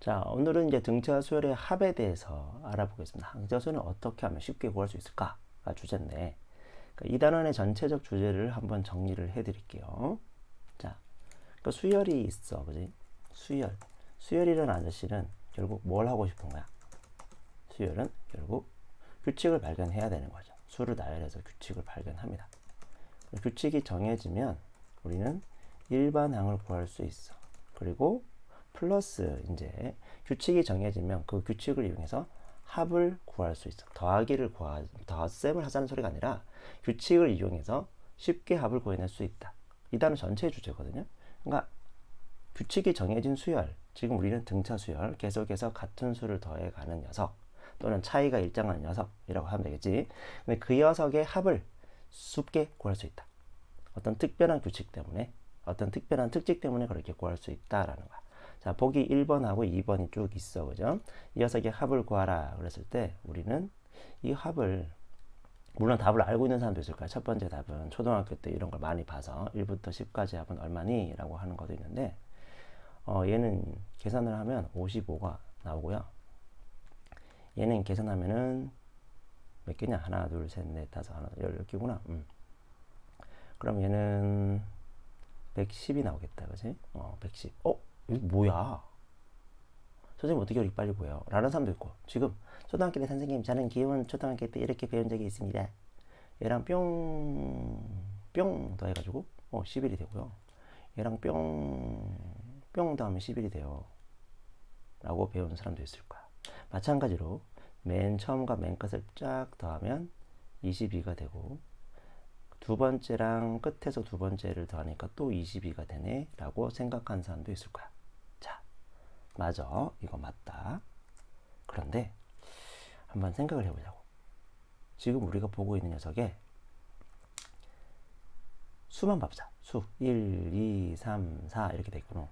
자, 오늘은 이제 등차 수열의 합에 대해서 알아보겠습니다. 등차 수열은 어떻게 하면 쉽게 구할 수 있을까가 주제인데, 이 단원의 전체적 주제를 한번 정리를 해드릴게요. 자, 그 수열이 있어, 그지? 수열. 수열이라는 아저씨는 결국 뭘 하고 싶은 거야? 수열은 결국 규칙을 발견해야 되는 거죠. 수를 나열해서 규칙을 발견합니다. 규칙이 정해지면 우리는 일반항을 구할 수 있어. 그리고 플러스 이제 규칙이 정해지면 그 규칙을 이용해서 합을 구할 수 있어. 덧셈을 하자는 소리가 아니라 규칙을 이용해서 쉽게 합을 구해낼 수 있다. 이 단어 전체의 주제거든요. 그러니까 규칙이 정해진 수열, 지금 우리는 등차 수열, 계속해서 같은 수를 더해가는 녀석 또는 차이가 일정한 녀석이라고 하면 되겠지. 근데 그 녀석의 합을 쉽게 구할 수 있다. 어떤 특별한 규칙 때문에, 어떤 특별한 특징 때문에 그렇게 구할 수 있다라는 거야. 자, 보기 1번하고 2번이 쭉 있어, 그죠? 이 녀석의 합을 구하라 그랬을 때 우리는 이 합을, 물론 답을 알고 있는 사람도 있을 거야. 첫 번째 답은 초등학교 때 이런 걸 많이 봐서 1부터 10까지 합은 얼마니? 라고 하는 것도 있는데, 얘는 계산을 하면 55가 나오고요. 얘는 계산하면은 몇 개냐? 하나, 둘, 셋, 넷, 다섯, 하나, 10개구나. 그럼 얘는 110이 나오겠다, 그지? 110. 이거 뭐야? 선생님 어떻게 이렇게 빨리 보여? 라는 사람도 있고, 지금 초등학교 때 선생님, 저는 귀여운 초등학교 때 이렇게 배운 적이 있습니다. 얘랑 뿅 더해가지고 11이 되고요. 얘랑 뿅 더하면 11이 돼요. 라고 배운 사람도 있을 거야. 마찬가지로 맨 처음과 맨 끝을 쫙 더하면 22가 되고, 두 번째랑 끝에서 두 번째를 더하니까 또 22가 되네 라고 생각하는 사람도 있을 거야. 자, 맞아, 이거 맞다. 그런데 한번 생각을 해보자고. 지금 우리가 보고 있는 녀석에 수만 봐보자. 수 1, 2, 3, 4 이렇게 돼 있구나.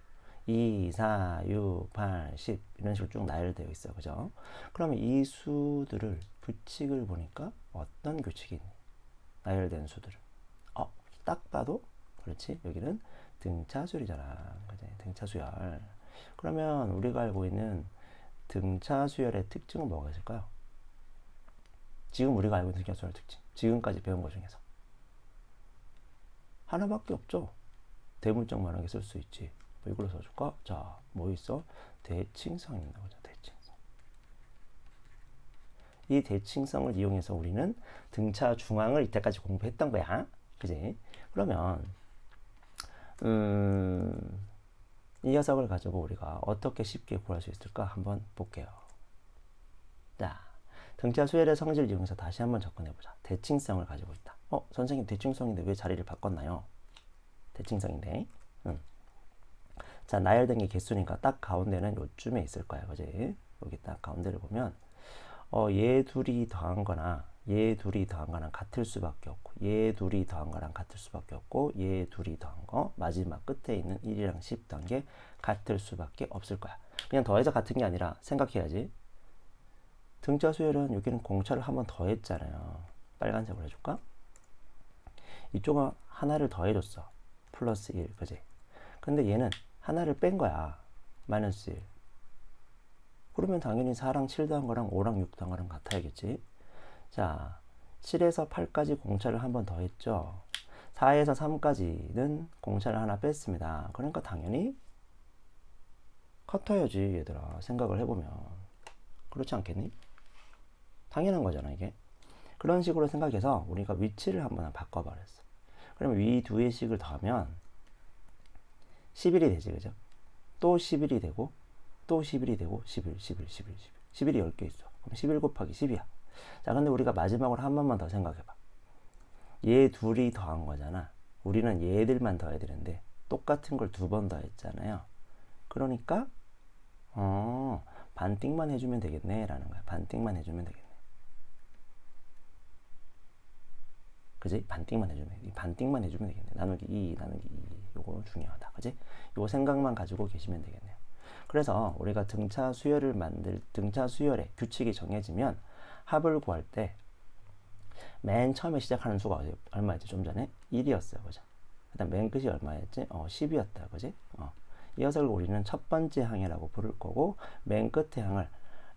2, 4, 6, 8, 10 이런 식으로 쭉 나열되어 있어, 그죠? 그러면 이 수들을 규칙을 보니까 어떤 규칙이 있니? 나열된 수들을 딱 봐도 그렇지, 여기는 등차수열이잖아, 그지? 등차수열. 그러면 우리가 알고 있는 등차수열의 특징은 뭐가 있을까요? 지금 우리가 알고 있는 등차수열의 특징, 지금까지 배운 것 중에서 하나밖에 없죠. 대문짝만하게 쓸 수 있지. 뭐 이걸로 써줄까? 자, 뭐 있어? 대칭성이 있는 거죠. 대칭성. 이 대칭성을 이용해서 우리는 등차 중앙을 이때까지 공부했던 거야. 그지? 그러면 이 녀석을 가지고 우리가 어떻게 쉽게 구할 수 있을까 한번 볼게요. 자, 등차 수열의 성질을 이용해서 다시 한번 접근해보자. 대칭성을 가지고 있다. 선생님 대칭성인데 왜 자리를 바꿨나요? 대칭성인데. 자, 나열된 게 개수니까 딱 가운데는 요쯤에 있을 거야, 그지? 여기 딱 가운데를 보면 얘 둘이 더한 거나 얘 둘이 더한 거랑 같을 수밖에 없고, 얘 둘이 더한 거랑 같을 수밖에 없고, 얘 둘이 더한 거 마지막 끝에 있는 1이랑 10 단계 같을 수밖에 없을 거야. 그냥 더해서 같은 게 아니라 생각해야지. 등차 수열은 여기는 공차를 한번 더했잖아요. 빨간색으로 해줄까? 이쪽은 하나를 더해줬어. 플러스 1, 그지? 근데 얘는 하나를 뺀 거야. 마이너스 1. 그러면 당연히 4랑 7 더한 거랑 5랑 6 더한 거랑 같아야겠지. 자, 7에서 8까지 공차를 한 번 더 했죠. 4에서 3까지는 공차를 하나 뺐습니다. 그러니까 당연히 같아야지, 얘들아. 생각을 해보면. 그렇지 않겠니? 당연한 거잖아, 이게. 그런 식으로 생각해서 우리가 위치를 한번 바꿔버렸어. 그러면 위 두 개씩을 더하면 11이 되지, 그죠? 또 11이 되고, 또 11이 되고, 11, 11, 11, 11. 11이 10개 있어. 그럼 11 곱하기 10이야. 자, 근데 우리가 마지막으로 한 번만 더 생각해봐. 얘 둘이 더한 거잖아. 우리는 얘들만 더해야 되는데 똑같은 걸 두 번 더했잖아요. 그러니까 반띵만 해주면 되겠네 라는 거야. 반띵만 해주면 되겠네. 그지? 반띵만 해주면 되겠네. 나누기 2, 나누기 2. 요거 중요하다. 그지? 요거 생각만 가지고 계시면 되겠네요. 그래서 우리가 등차 수열의 규칙이 정해지면 합을 구할 때 맨 처음에 시작하는 수가 얼마였지? 좀 전에 1이었어요, 그죠? 그다음 맨 끝이 얼마였지? 10이었다, 그지? 이 녀석을 우리는 첫 번째 항이라고 부를 거고, 맨 끝에 항을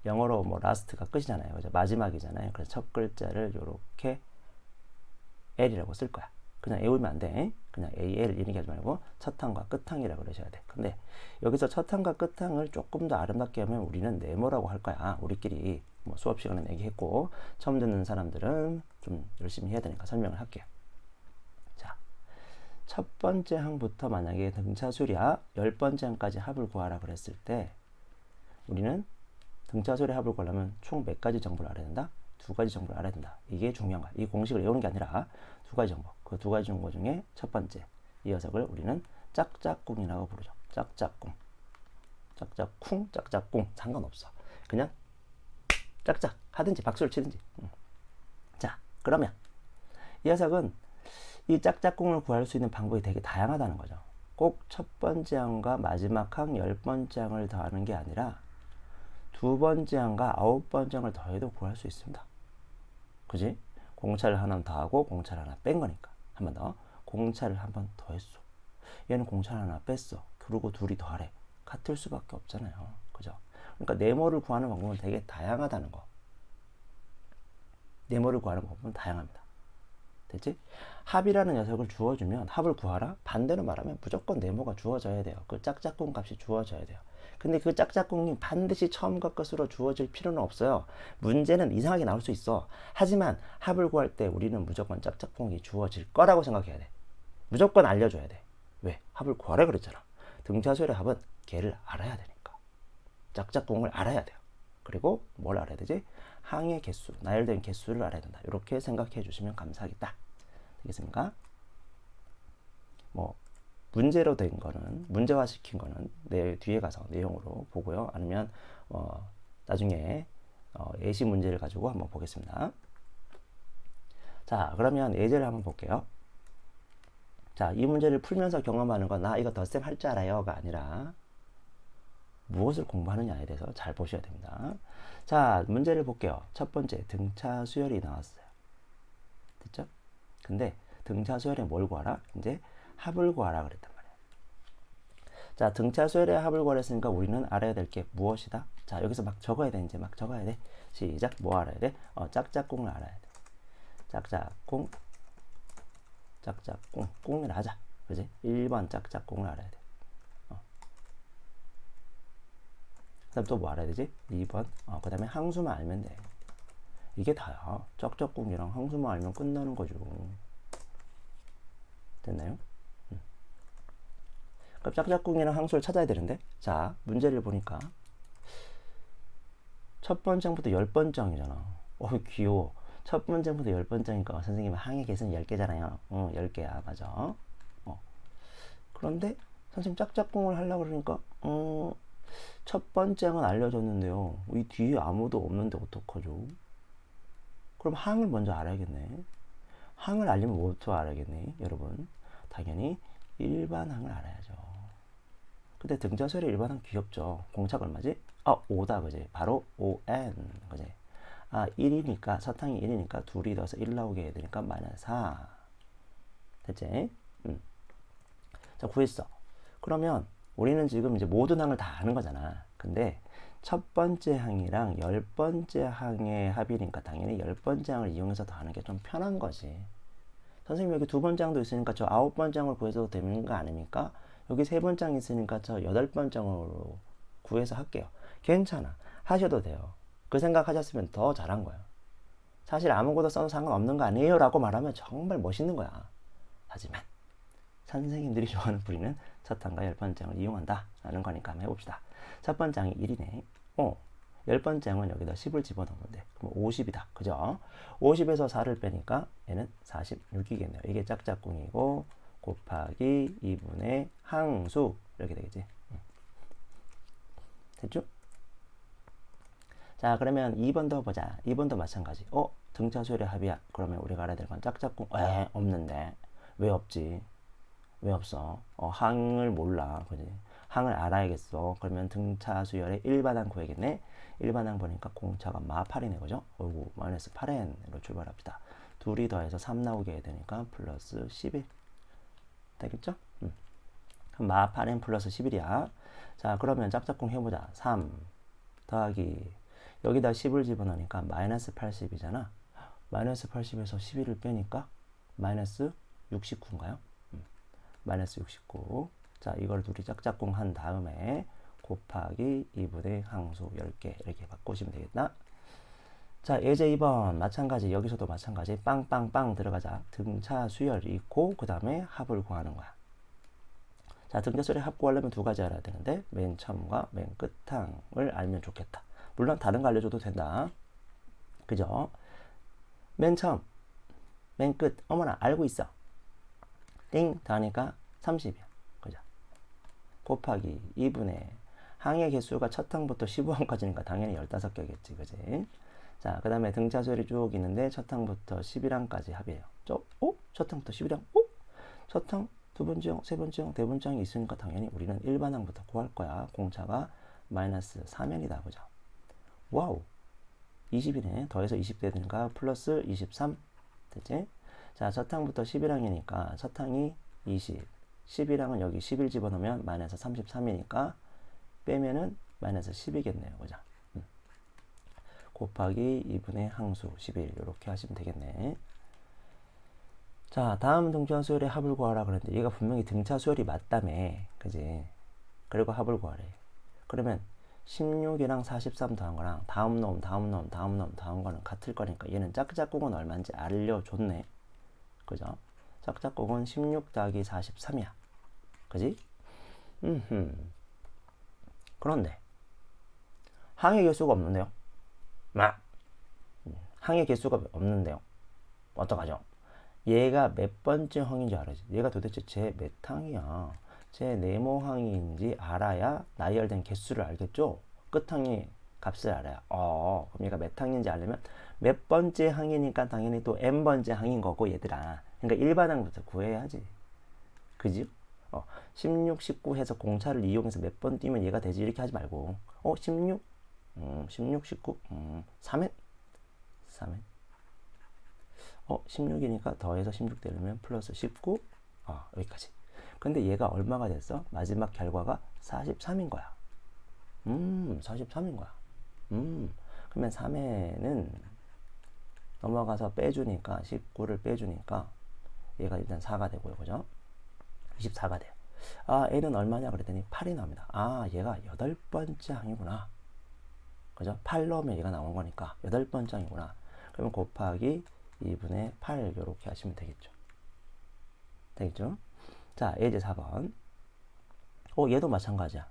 영어로 뭐 라스트가 끝이잖아요. 그죠? 마지막이잖아요. 그래서 첫 글자를 이렇게 L이라고 쓸 거야. 그냥 외우면 안 돼. 그냥 AL 이렇게 하지 말고 첫 항과 끝 항이라고 그러셔야 돼. 근데 여기서 첫 항과 끝 항을 조금 더 아름답게 하면 우리는 네모라고 할 거야. 우리끼리 뭐 수업 시간에 얘기했고, 처음 듣는 사람들은 좀 열심히 해야 되니까 설명을 할게요. 자, 첫 번째 항부터 만약에 등차수랴 10번째 항까지 합을 구하라 그랬을 때, 우리는 등차수랴 합을 구하려면 총 몇 가지 정보를 알아야 된다? 두 가지 정보를 알아야 된다. 이게 중요한 거야. 이 공식을 외우는 게 아니라 두 가지 정보. 그 두 가지 정보 중에 첫 번째, 이 녀석을 우리는 짝짝꿍이라고 부르죠. 짝짝꿍. 짝짝쿵, 짝짝꿍. 상관없어. 그냥 짝짝 하든지 박수를 치든지. 자, 그러면 이 녀석은 이 짝짝꿍을 구할 수 있는 방법이 되게 다양하다는 거죠. 꼭 첫 번째 항과 마지막 항 10번째 항을 더하는 게 아니라 두 번째 항과 9번째 항을 더해도 구할 수 있습니다. 그지? 공차를 하나 더하고 공차를 하나 뺀 거니까. 한 번 더. 공차를 한 번 더했어. 얘는 공차를 하나 뺐어. 그리고 둘이 더하래. 같을 수밖에 없잖아요. 그죠? 그러니까 네모를 구하는 방법은 되게 다양하다는 거. 네모를 구하는 방법은 다양합니다. 됐지? 합이라는 녀석을 주어주면 합을 구하라? 반대로 말하면 무조건 네모가 주어져야 돼요. 그 짝짝꿍 값이 주어져야 돼요. 근데 그 짝짝꿍이 반드시 처음과 끝으로 주어질 필요는 없어요. 문제는 이상하게 나올 수 있어. 하지만 합을 구할 때 우리는 무조건 짝짝꿍이 주어질 거라고 생각해야 돼. 무조건 알려줘야 돼. 왜? 합을 구하라 그랬잖아. 등차수열의 합은 걔를 알아야 되니까. 짝짝꿍을 알아야 돼요. 그리고 뭘 알아야 되지? 항의 개수, 나열된 개수를 알아야 된다. 이렇게 생각해 주시면 감사하겠다. 되겠습니까? 뭐 문제로 된 거는, 문제화 시킨 거는 내 뒤에 가서 내용으로 보고요. 아니면 나중에 예시 문제를 가지고 한번 보겠습니다. 자, 그러면 예제를 한번 볼게요. 자, 이 문제를 풀면서 경험하는 건 나 이거 덧셈 할 줄 알아요가 아니라 무엇을 공부하느냐에 대해서 잘 보셔야 됩니다. 자, 문제를 볼게요. 첫 번째, 등차 수열이 나왔어요. 됐죠? 근데 등차 수열에 뭘 구하라? 이제 합을 구하라 그랬단 말이에요. 자, 등차 수열의 합을 구하랬으니까 우리는 알아야 될 게 무엇이다? 자, 여기서 막 적어야 돼. 이제 막 적어야 돼. 시작. 뭐 알아야 돼? 짝짝꿍을 알아야 돼. 짝짝꿍, 짝짝꿍, 꿍을 하자. 그지? 1번 짝짝꿍을 알아야 돼. 그 다음 또 뭐 알아야 되지? 2번. 그 다음에 항수만 알면 돼. 이게 다야. 짝짝꿍이랑 항수만 알면 끝나는 거죠. 됐나요? 그럼 짝짝꿍이랑 항수를 찾아야 되는데, 자, 문제를 보니까 첫 번째부터 10번째이잖아. 귀여워. 첫 번째부터 10번째니까 선생님 항의 개수는 10개잖아요. 10개야. 맞아. 그런데 선생님 짝짝꿍을 하려고 그러니까 첫 번째는 알려줬는데요. 이 뒤에 아무도 없는데 어떡하죠? 그럼 항을 먼저 알아야겠네. 항을 알려면 뭐부터 알아야겠네, 여러분? 당연히 일반항을 알아야죠. 근데 등차수열의 일반항 귀엽죠? 공차가 얼마지? 5다, 그지? 바로 5n, 그지? 1이니까, 사탕이 1이니까 둘이 더해서 1 나오게 해야 되니까 마이너스 4. 됐지? 자, 구했어. 그러면 우리는 지금 이제 모든 항을 다 아는 거잖아. 근데 첫 번째 항이랑 10번째 항의 합이니까 당연히 10번째 항을 이용해서 더하는 게 좀 편한 거지. 선생님 여기 두 번째 항도 있으니까 저 9번째 항을 구해서 되는 거 아닙니까? 여기 세 번째 항이 있으니까 저 8번째 항으로 구해서 할게요. 괜찮아. 하셔도 돼요. 그 생각 하셨으면 더 잘한 거예요. 사실 아무것도 써도 상관없는 거 아니에요? 라고 말하면 정말 멋있는 거야. 하지만 선생님들이 좋아하는 부리는 첫 항과 10번째 항을 이용한다 라는 거니까 한번 해봅시다. 첫 번째 항이 1이네. 10번째 항은 여기다 10을 집어넣는데 그럼 50이다. 그죠? 50에서 4를 빼니까 얘는 46이겠네요. 이게 짝짝꿍이고 곱하기 2분의 항수 이렇게 되겠지. 됐죠? 자, 그러면 2번도 보자. 2번도 마찬가지. 등차수열의 합이야. 그러면 우리가 알아야 될 건 짝짝꿍. 없는데. 왜 없지? 왜 없어? 항을 몰라. 그지? 항을 알아야겠어. 그러면 등차수열의 일반항 구해야겠네. 일반항 보니까 공차가 마8이네. 그죠? 마이너스 8n으로 출발합시다. 둘이 더해서 3 나오게 해야 되니까 플러스 11. 되겠죠? 마 8n 플러스 11이야. 자, 그러면 짝짝꿍 해보자. 3 더하기 여기다 10을 집어넣으니까 마이너스 80이잖아. 마이너스 80에서 11을 빼니까 마이너스 69인가요? 마이너스 69. 자, 이걸 둘이 짝짝꿍 한 다음에 곱하기 2분의 항수 10개 이렇게 바꾸시면 되겠다. 자, 예제 2번 마찬가지. 여기서도 마찬가지. 빵빵빵 들어가자. 등차 수열이 있고 그 다음에 합을 구하는 거야. 자, 등차 수열의 합 구하려면 두 가지 알아야 되는데 맨 처음과 맨 끝항을 알면 좋겠다. 물론 다른 거 알려줘도 된다. 그죠? 맨 처음, 맨 끝. 어머나 알고 있어. 띵 더하니까 30이야. 그죠? 곱하기 2분의 항의 개수가 첫 항부터 15항까지니까 당연히 15개겠지. 그지? 자, 그 다음에 등차 수열이 쭉 있는데 첫 항부터 11항까지 합이에요. 첫 항부터 11항? 첫 항, 두 번째 항, 세 번째 항, 네 번째 항이 있으니까 당연히 우리는 일반항부터 구할 거야. 공차가 마이너스 3n이다. 그죠? 와우. 20이네. 더해서 20 되니까 플러스 23. 되지? 자, 첫 항부터 11항이니까 첫 항이 20. 11항은 여기 11 집어넣으면 마이너스 33이니까 빼면은 마이너스 10이겠네요. 그죠? 곱하기 2분의 항수 11 이렇게 하시면 되겠네. 자, 다음 등차 수열의 합을 구하라 그랬는데 얘가 분명히 등차 수열이 맞다며. 그지? 그리고 합을 구하래. 그러면 16이랑 43 더한 거랑 다음 놈 다음 거는 같을 거니까 얘는 짝짝꿍은 얼마인지 알려줬네. 그죠? 짝짝꿍은 16 더하기 43이야. 그지? 그런데 항의 개수가 없는데요? 항의 개수가 없는데요? 어떡하죠? 얘가 몇 번째 항인 줄 알아야지. 얘가 도대체 제 몇 항이야? 제 네모 항인지 알아야 나열된 개수를 알겠죠? 끝항의 값을 알아야. 그럼 얘가 몇 항인지 알려면 몇 번째 항이니까 당연히 또 n 번째 항인 거고 얘들아. 그러니까 일반항부터 구해야지. 그지? 16, 19 해서 공차를 이용해서 몇 번 뛰면 얘가 되지 이렇게 하지 말고 16? 16, 19? 3엔? 16이니까 더해서 16 되려면 플러스 19? 여기까지. 근데 얘가 얼마가 됐어? 마지막 결과가 43인 거야. 43인 거야. 그러면 3에는 넘어가서 빼주니까 19를 빼주니까 얘가 일단 4가 되고요. 그죠? 24가 돼요. N은 얼마냐 그랬더니 8이 나옵니다. 얘가 8번째 항이구나. 그죠? 8 넣으면 얘가 나온 거니까 8번째 항이구나. 그러면 곱하기 2분의 8 이렇게 하시면 되겠죠. 되겠죠? 자, 예제 4번. 얘도 마찬가지야.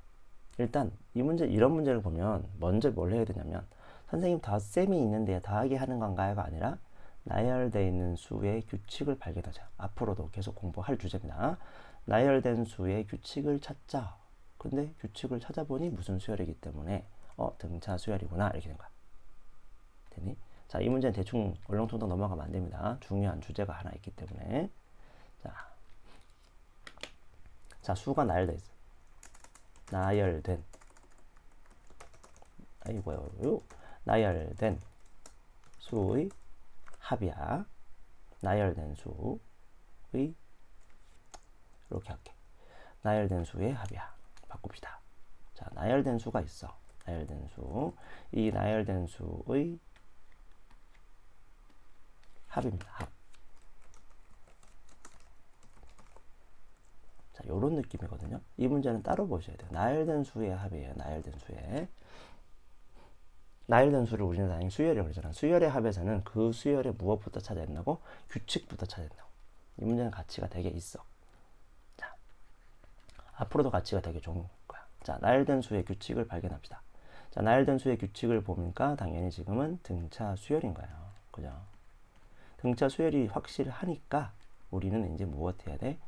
일단 이 문제, 이런 문제를 보면 먼저 뭘 해야 되냐면 선생님 덧셈이 있는데 더하기 하는 건가요가 아니라 나열되어 있는 수의 규칙을 발견하자. 앞으로도 계속 공부할 주제입니다. 나열된 수의 규칙을 찾자. 근데 규칙을 찾아보니 무슨 수열이기 때문에 등차 수열이구나 이렇게 된 거야. 되니? 자, 이 문제는 대충 얼렁뚱땅 넘어가면 안 됩니다. 중요한 주제가 하나 있기 때문에. 자, 수가 나열돼 있어. 나열된. 나열된 수의 합이야. 나열된 수의 이렇게 할게. 나열된 수의 합이야. 바꿉시다. 자, 나열된 수가 있어. 나열된 수. 이 나열된 수의 합입니다. 합. 자, 요런 느낌이거든요. 이 문제는 따로 보셔야 돼요. 나열된 수의 합이에요. 나열된 수의. 나열된 수를 우리는 당연히 수열이라고 그러잖아. 수열의 합에서는 그 수열의 무엇부터 찾아야 된다고? 규칙부터 찾아야 된다고. 이 문제는 가치가 되게 있어. 자, 앞으로도 가치가 되게 좋은 거야. 자, 나열된 수의 규칙을 발견합시다. 자, 나열된 수의 규칙을 보니까 당연히 지금은 등차 수열인 거예요. 그죠? 등차 수열이 확실하니까 우리는 이제 무엇 해야 돼?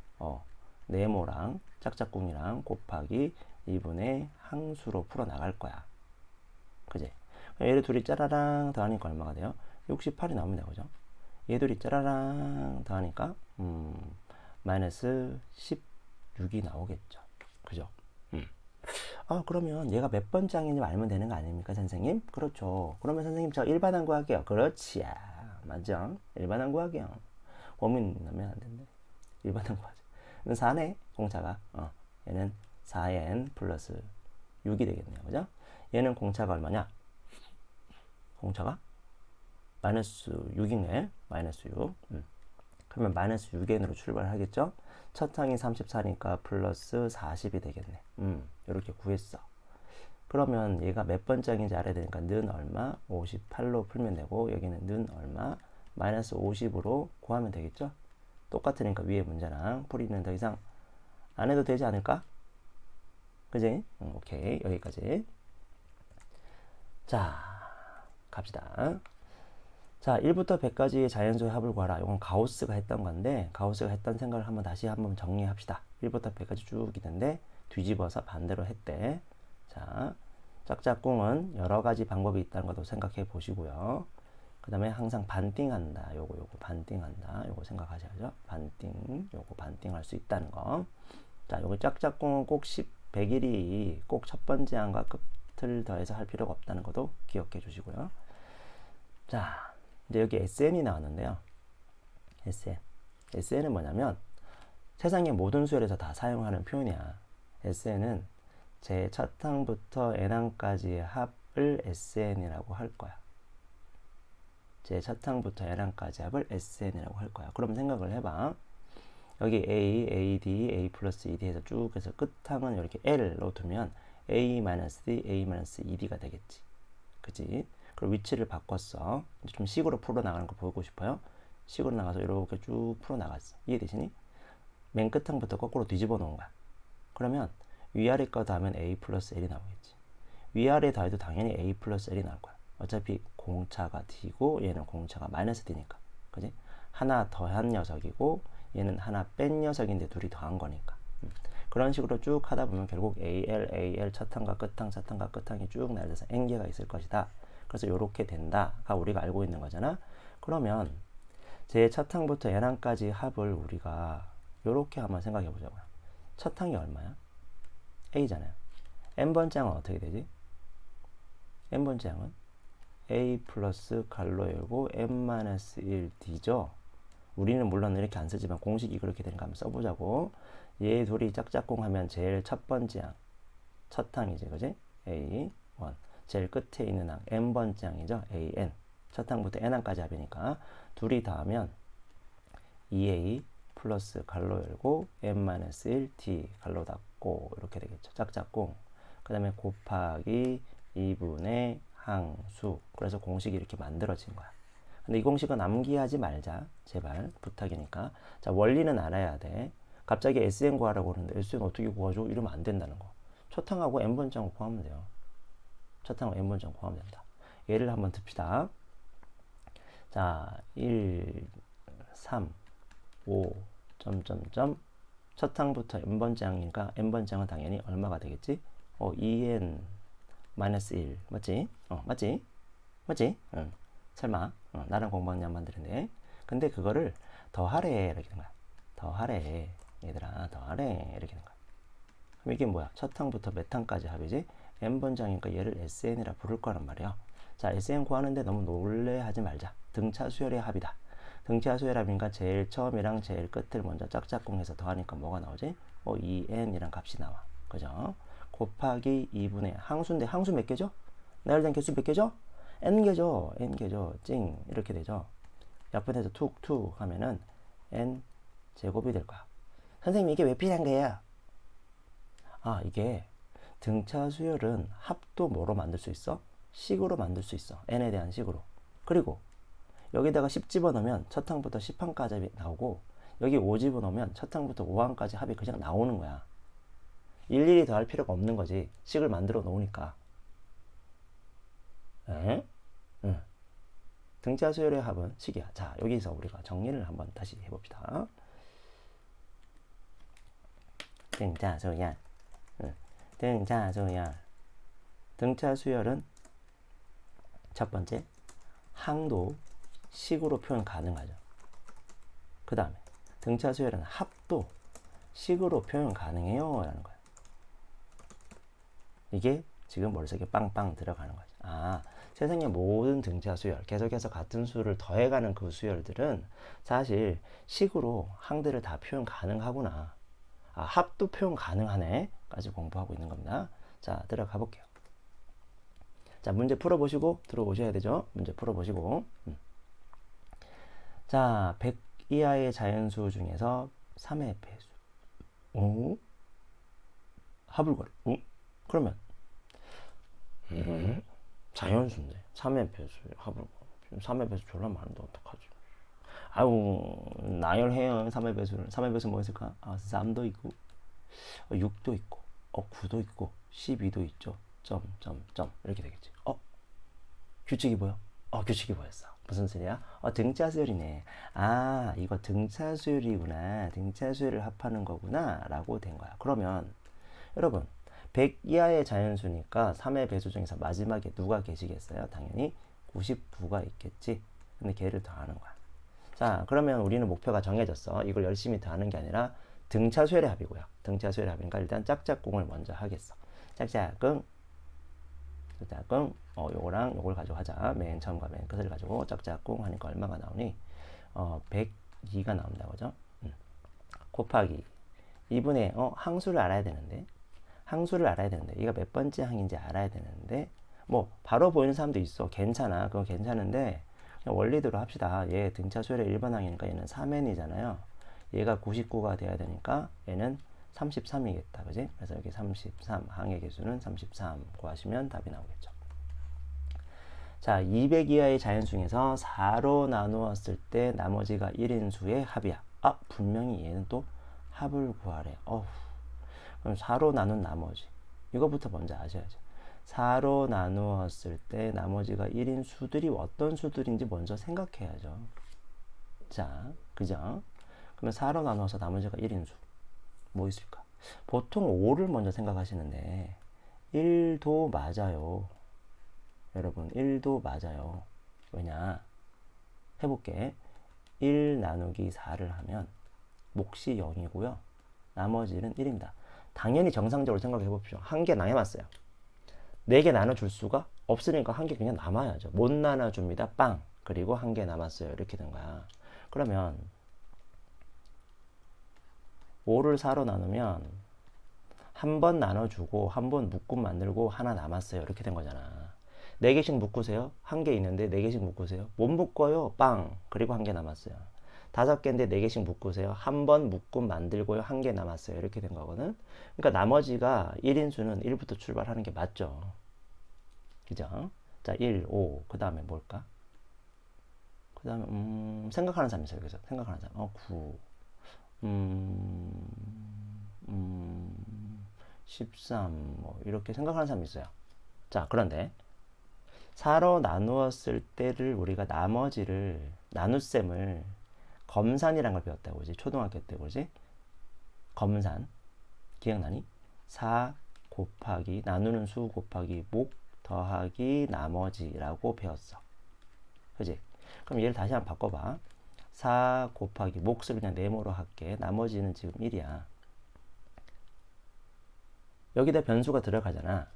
네모랑 짝짝꿍이랑 곱하기 2분의 항수로 풀어나갈 거야. 그지? 얘를 둘이 짜라랑 더하니까 얼마가 돼요? 68이 나옵니다. 그죠? 얘 둘이 짜라랑 더하니까 마이너스 16이 나오겠죠. 그죠? 그러면 얘가 몇 번째 항인지 알면 되는 거 아닙니까, 선생님? 그렇죠. 그러면 선생님 저 일반항 구할게요. 그렇지. 맞죠? 일반항 구하게요. 범인 나면 안 된대. 일반항 구하자. 4네, 공차가. 얘는 4n 플러스 6이 되겠네요. 그죠? 얘는 공차가 얼마냐? 공차가 마이너스 6이네. 마이너스 6. 그러면 마이너스 6n으로 출발하겠죠? 첫 항이 34니까 플러스 40이 되겠네. 이렇게 구했어. 그러면 얘가 몇 번째인지 알아야 되니까 는 얼마? 58로 풀면 되고 여기는 는 얼마? 마이너스 50으로 구하면 되겠죠? 똑같으니까 위에 문제랑 풀이는 더 이상 안 해도 되지 않을까? 그지? 오케이. 여기까지. 자, 갑시다. 자, 1부터 100까지의 자연수의 합을 구하라. 이건 가우스가 했던 건데 가우스가 했던 생각을 다시 한번 정리합시다. 1부터 100까지 쭉 있는데 뒤집어서 반대로 했대. 자, 짝짝꿍은 여러 가지 방법이 있다는 것도 생각해 보시고요. 그 다음에 항상 반띵한다. 요거 반띵한다. 요거 생각하셔야죠. 요거 반띵할 수 있다는 거. 자, 요거 짝짝꿍은 꼭 100일이 꼭 첫 번째 항과 끝을 더해서 할 필요가 없다는 것도 기억해 주시고요. 자, 이제 여기 SN이 나왔는데요. SN은 뭐냐면 세상의 모든 수열에서 다 사용하는 표현이야. SN은 제 첫 항부터 n항까지의 합을 SN이라고 할 거야. 제 첫 항부터 n항까지 합을 SN이라고 할 거야. 그럼 생각을 해봐. 여기 A, AD, A 플러스 ED 해서 쭉 해서 끝항은 이렇게 L로 두면 A-D, A-ED가 되겠지. 그치? 그리고 위치를 바꿨어. 이제 좀 식으로 풀어나가는 거 보고 싶어요? 식으로 나가서 이렇게 쭉 풀어나갔어. 이해되시니? 맨 끝항부터 거꾸로 뒤집어 놓은 거야. 그러면 위아래 거 더하면 A 플러스 L이 나오겠지. 위아래 더해도 당연히 A 플러스 L이 나올 거야. 어차피 공차가 D고 얘는 공차가 마이너스 D니까. 그지? 하나 더한 녀석이고 얘는 하나 뺀 녀석인데 둘이 더한 거니까. 그런 식으로 쭉 하다 보면 결국 AL 첫 항과 끝항, 첫 항과 끝항이 쭉 날려서 n개가 있을 것이다. 그래서 이렇게 된다가 우리가 알고 있는 거잖아. 그러면 제 첫 항부터 n항까지 합을 우리가 이렇게 한번 생각해 보자고요. 첫 항이 얼마야? A잖아요. n번째 항은 어떻게 되지? n번째 항은 A 플러스 가로 열고 n-1D죠. 우리는 물론 이렇게 안 쓰지만 공식이 그렇게 되니까 한번 써보자고. 얘 둘이 짝짝꿍 하면 제일 첫 번째 항, 첫 항이지, 그지? A1. 제일 끝에 있는 항, n번째 항이죠. AN. 첫 항부터 n항까지 합이니까 둘이 더하면 2A 플러스 가로 열고 n-1D 가로 닫고 이렇게 되겠죠. 짝짝꿍. 그 다음에 곱하기 2분의 항수. 그래서 공식이 이렇게 만들어진 거야. 근데 이 공식은 암기하지 말자. 제발 부탁이니까. 자, 원리는 알아야 돼. 갑자기 SN 구하라고 그러는데 SN 어떻게 구하죠? 이러면 안 된다는 거. 첫 항하고 n번째 항 구하면 돼요. 첫 항하고 n번째 항 구하면 된다. 예를 한번 듭시다. 자, 1, 3, 5, 점점점. 첫 항부터 n번째 항이니까 n번째 항은 당연히 얼마가 되겠지? 2n 마이너스 1 맞지? 맞지? 맞지? 응. 설마 나랑 공부한 양반 들인데. 근데 그거를 더하래 이렇게 되는 거야. 더하래 얘들아, 더하래 이렇게 되는 거야. 그럼 이게 뭐야? 첫 항부터 몇 항까지 합이지? n번장이니까 얘를 SN이라 부를 거란 말이야. 자, SN 구하는데 너무 놀래하지 말자. 등차 수열의 합이다. 등차 수열의 합이니까 제일 처음이랑 제일 끝을 먼저 짝짝꿍해서 더하니까 뭐가 나오지? 2n이란 값이 나와. 그죠? 곱하기 2분의 항수인데 항수 몇 개죠? 나열된 개수 몇 개죠? n개죠. n개죠. 찡 이렇게 되죠. 약분해서 툭툭 하면은 n 제곱이 될 거야. 선생님 이게 왜 필요한 거예요? 아, 이게 등차 수열은 합도 뭐로 만들 수 있어? 식으로 만들 수 있어. n에 대한 식으로. 그리고 여기다가 10 집어넣으면 첫 항부터 10항까지 나오고 여기 5 집어넣으면 첫 항부터 5항까지 합이 그냥 나오는 거야. 일일이 더할 필요가 없는 거지. 식을 만들어 놓으니까. 에? 응. 등차 수열의 합은 식이야. 자, 여기서 우리가 정리를 한번 다시 해봅시다. 등차 수열. 등차 수열. 등차 수열은 첫 번째, 항도 식으로 표현 가능하죠. 그 다음에 등차 수열은 합도 식으로 표현 가능해요 라는 거야. 이게 지금 머릿속에 빵빵 들어가는 거지. 아, 세상의 모든 등차 수열, 계속해서 같은 수를 더해가는 그 수열들은 사실 식으로 항들을 다 표현 가능하구나. 아, 합도 표현 가능하네 까지 공부하고 있는 겁니다. 자, 들어가 볼게요. 자, 문제 풀어보시고 들어오셔야 되죠. 문제 풀어보시고. 자, 100 이하의 자연수 중에서 3의 배수. 오? 합을 구하래. 오? 그러면 자연수인데 3의 배수 합을 구하래. 3의 배수 졸라 많은데 어떡하지? 아유, 나열해요. 3의 배수를. 3의 배수 뭐 있을까? 아, 3도 있고 6도 있고 9도 있고 12도 있죠. 이렇게 되겠지. 규칙이 보여? 규칙이 보였어. 무슨 소리야? 등차수열이네. 아, 이거 등차수열이구나. 등차수열을 합하는 거구나 라고 된 거야. 그러면 여러분 100 이하의 자연수니까 3의 배수 중에서 마지막에 누가 계시겠어요? 당연히 99가 있겠지. 근데 걔를 더하는 거야. 자, 그러면 우리는 목표가 정해졌어. 이걸 열심히 더하는 게 아니라 등차수열의 합이고요. 등차수열의 합이니까 일단 짝짝꿍을 먼저 하겠어. 짝짝꿍 요거랑 요걸 가지고 하자. 맨 처음과 맨 끝을 가지고 짝짝꿍 하니까 얼마가 나오니? 102가 나온다, 그죠? 곱하기 2분의 항수를 알아야 되는데 얘가 몇 번째 항인지 알아야 되는데 뭐 바로 보이는 사람도 있어. 괜찮아. 그건 괜찮은데 그냥 원리대로 합시다. 얘 등차수열의 1번 항이니까 얘는 3n이잖아요. 얘가 99가 돼야 되니까 얘는 33이겠다. 그지? 그래서 여기 33 항의 개수는 33 구하시면 답이 나오겠죠. 자, 200 이하의 자연수 중에서 4로 나누었을 때 나머지가 1인 수의 합이야. 아, 분명히 얘는 또 합을 구하래. 그럼 4로 나눈 나머지. 이거부터 먼저 아셔야죠. 4로 나누었을 때 나머지가 1인 수들이 어떤 수들인지 먼저 생각해야죠. 자, 그죠? 그러면 4로 나누어서 나머지가 1인 수. 뭐 있을까? 보통 5를 먼저 생각하시는데 1도 맞아요. 여러분 1도 맞아요. 왜냐? 해볼게. 1 나누기 4를 하면 몫이 0이고요. 나머지는 1입니다. 당연히 정상적으로 생각해 보십시오. 한 개 남았어요. 4개 나눠줄 수가 없으니까 한 개 그냥 남아야죠. 못 나눠줍니다. 빵. 그리고 한 개 남았어요. 이렇게 된 거야. 그러면 5를 4로 나누면 한 번 나눠주고 한 번 묶음 만들고 하나 남았어요. 이렇게 된 거잖아. 4개씩 묶으세요. 한 개 있는데 4개씩 묶으세요. 못 묶어요. 빵. 그리고 한 개 남았어요. 5개인데 4개씩 묶으세요. 한 번 묶음 만들고요. 한 개 남았어요. 이렇게 된 거거든. 그러니까 나머지가 1인수는 1부터 출발하는 게 맞죠. 그죠? 자, 1, 5. 그 다음에 뭘까? 그 다음에 생각하는 사람 있어요. 여기서 생각하는 사람. 9. 13, 뭐, 이렇게 생각하는 사람이 있어요. 자, 그런데, 4로 나누었을 때를 우리가 나머지를, 나눗셈을 검산이라는 걸 배웠다고, 그지? 초등학교 때, 그지? 검산. 기억나니? 4 곱하기, 나누는 수 곱하기 목 더하기 나머지라고 배웠어. 그지? 그럼 얘를 다시 한번 바꿔봐. 4 곱하기 몫을 그냥 네모로 할게. 나머지는 지금 1이야. 여기다 변수가 들어가잖아.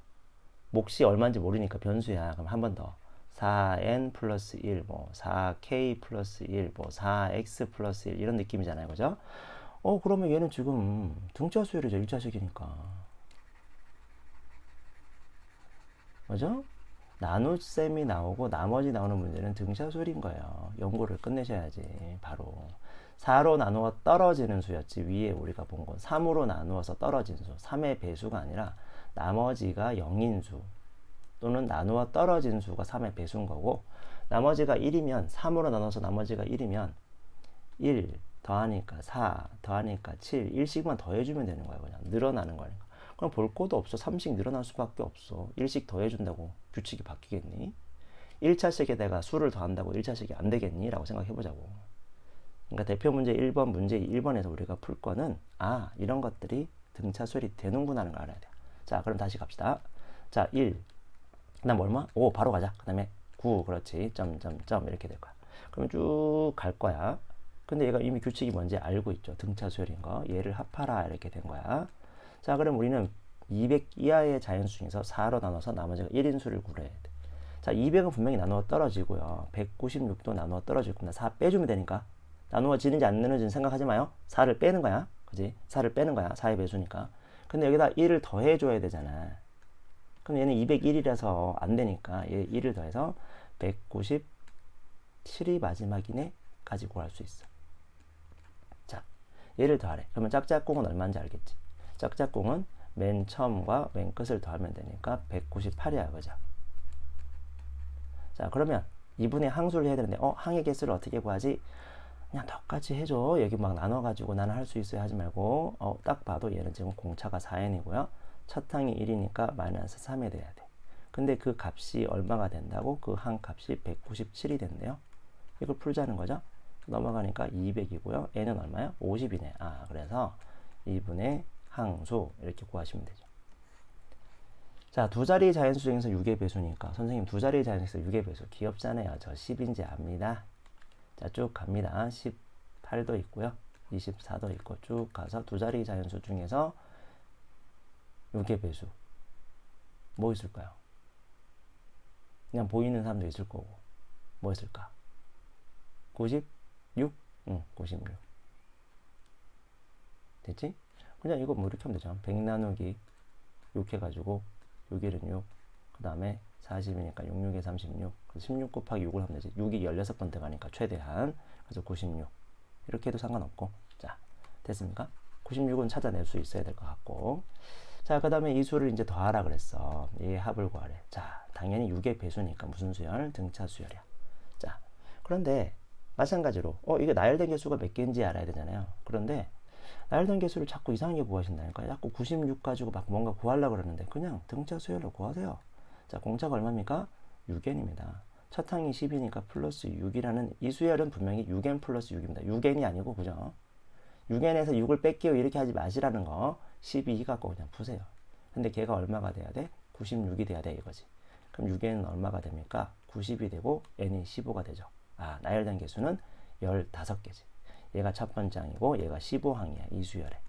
몫이 얼마인지 모르니까 변수야. 그럼 한 번 더. 4n 플러스 1, 뭐 4k 플러스 1, 뭐 4x 플러스 1 이런 느낌이잖아요. 그죠? 그러면 얘는 지금 등차 수열이죠. 1차식이니까. 그죠? 나눗셈이 나오고 나머지 나오는 문제는 등차수열인 거예요. 연구를 끝내셔야지. 바로 4로 나누어 떨어지는 수였지. 위에 우리가 본 건 3으로 나누어서 떨어진 수. 3의 배수가 아니라 나머지가 0인 수 또는 나누어 떨어진 수가 3의 배수인 거고, 나머지가 1이면 3으로 나눠서 나머지가 1이면 1 더하니까 4 더하니까 7 1씩만 더해주면 되는 거야. 그냥 늘어나는 거니까. 그럼 볼 것도 없어. 3씩 늘어날 수밖에 없어. 1씩 더해준다고 규칙이 바뀌겠니? 1차식에다가 수를 더한다고 1차식이 안 되겠니? 라고 생각해보자고. 그러니까 대표 문제 1번, 문제 1번에서 우리가 풀 거는 이런 것들이 등차수열이 되는구나 하는 걸 알아야 돼요. 자, 그럼 다시 갑시다. 자, 1. 그 다음 얼마? 5 바로 가자. 그 다음에 9 그렇지. 점점점 이렇게 될 거야. 그러면 쭉 갈 거야. 근데 얘가 이미 규칙이 뭔지 알고 있죠. 등차수열인 거. 얘를 합하라 이렇게 된 거야. 자, 그럼 우리는 200 이하의 자연수 중에서 4로 나눠서 나머지가 1인수를 구해야 돼. 자, 200은 분명히 나누어 떨어지고요. 196도 나누어 떨어질 겁니다. 4 빼주면 되니까. 나누어지는지 안 나누어지는지 생각하지 마요. 4를 빼는 거야. 그지? 4를 빼는 거야. 4의 배수니까. 근데 여기다 1을 더해줘야 되잖아. 그럼 얘는 201이라서 안 되니까 얘 1을 더해서 197이 마지막이네 까지 구할 수 있어. 자, 얘를 더하래. 그러면 짝짝꿍은 얼마인지 알겠지? 짝짝꿍은 맨 처음과 맨 끝을 더하면 되니까 198이야, 그죠? 자, 그러면 이분의 항수를 해야 되는데 항의 개수를 어떻게 구하지? 그냥 똑같이 해줘. 여기 막 나눠가지고 나는 할 수 있어요 하지 말고 딱 봐도 얘는 지금 공차가 4n이고요. 첫 항이 1이니까 마이너스 3이 돼야 돼. 근데 그 값이 얼마가 된다고? 그 항 값이 197이 된대요. 이걸 풀자는 거죠. 넘어가니까 200이고요. n은 얼마야? 50이네. 아, 그래서 2분의 항수 이렇게 구하시면 되죠. 자, 두 자리 자연수 중에서 6의 배수니까 선생님 두 자리 자연수에서 6의 배수 귀엽잖아요. 저 10인지 압니다. 자, 쭉 갑니다. 18도 있고요. 24도 있고 쭉 가서 두 자리 자연수 중에서 6의 배수 뭐 있을까요? 그냥 보이는 사람도 있을 거고 뭐 있을까? 96? 응, 96 됐지? 그냥 이거 뭐 이렇게 하면 되죠. 100 나누기 6 해가지고 6일은 6, 그 다음에 40이니까 66에 36, 16 곱하기 6을 하면 되지. 6이 16번 들어가니까 최대한. 그래서 96. 이렇게 해도 상관없고. 자, 됐습니까? 96은 찾아낼 수 있어야 될 것 같고. 자, 그 다음에 이 수를 이제 더하라 그랬어. 얘 합을 구하래. 자, 당연히 6의 배수니까 무슨 수열? 등차 수열이야. 자, 그런데 마찬가지로 이게 나열된 개수가 몇 개인지 알아야 되잖아요. 그런데 나열된 개수를 자꾸 이상하게 구하신다니까. 자꾸 96 가지고 막 뭔가 구하려고 그러는데 그냥 등차 수열로 구하세요. 자, 공차가 얼마입니까? 6n입니다. 첫 항이 10이니까 플러스 6이라는 이 수열은 분명히 6n 플러스 6입니다. 6n이 아니고, 그죠? 6n에서 6을 뺄게요 이렇게 하지 마시라는 거. 12 갖고 그냥 푸세요. 근데 걔가 얼마가 돼야 돼? 96이 돼야 돼 이거지. 그럼 6n은 얼마가 됩니까? 90이 되고 n이 15가 되죠. 아, 나열된 개수는 15개지. 얘가 첫 번째 항이고 얘가 15항이야. 이 수열에.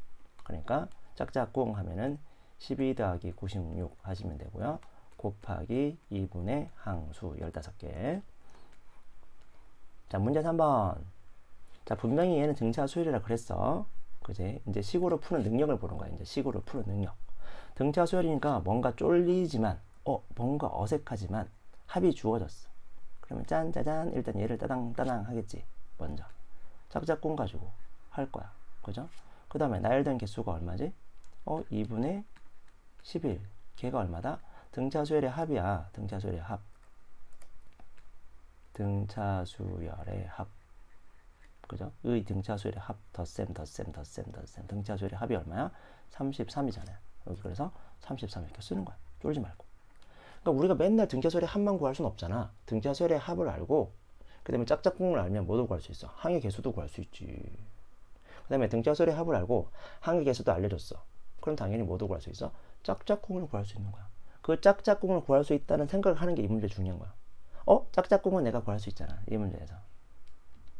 그러니까 짝짝꿍 하면은 12 더하기 96 하시면 되고요. 곱하기 2분의 항수 15개. 자, 문제 3번. 자, 분명히 얘는 등차 수열이라 그랬어. 그지? 이제 식으로 푸는 능력을 보는 거야. 이제 식으로 푸는 능력. 등차 수열이니까 뭔가 쫄리지만 뭔가 어색하지만 합이 주어졌어. 그러면 짠짜잔 일단 얘를 따당따당 하겠지. 먼저 짝짝꿍 가지고 할 거야. 그죠? 그 다음에 나열된 개수가 얼마지? 2분의 11. 걔가 얼마다? 등차 수열의 합이야. 등차 수열의 합. 등차 수열의 합. 그죠? 의 등차 수열의 합. 덧셈. 등차 수열의 합이 얼마야? 33이잖아요. 여기 그래서 33 이렇게 쓰는 거야. 쫄지 말고. 그러니까 우리가 맨날 등차 수열의 합만 구할 수는 없잖아. 등차 수열의 합을 알고 그 다음에 짝짝꿍을 알면 뭐도 구할 수 있어? 항의 개수도 구할 수 있지. 그 다음에 등차 수열의 합을 알고 항의 개수도 알려줬어. 그럼 당연히 뭐도 구할 수 있어? 짝짝꿍을 구할 수 있는 거야. 그 짝짝꿍을 구할 수 있다는 생각을 하는 게 이 문제 중요한 거야. 짝짝꿍은 내가 구할 수 있잖아. 이 문제에서.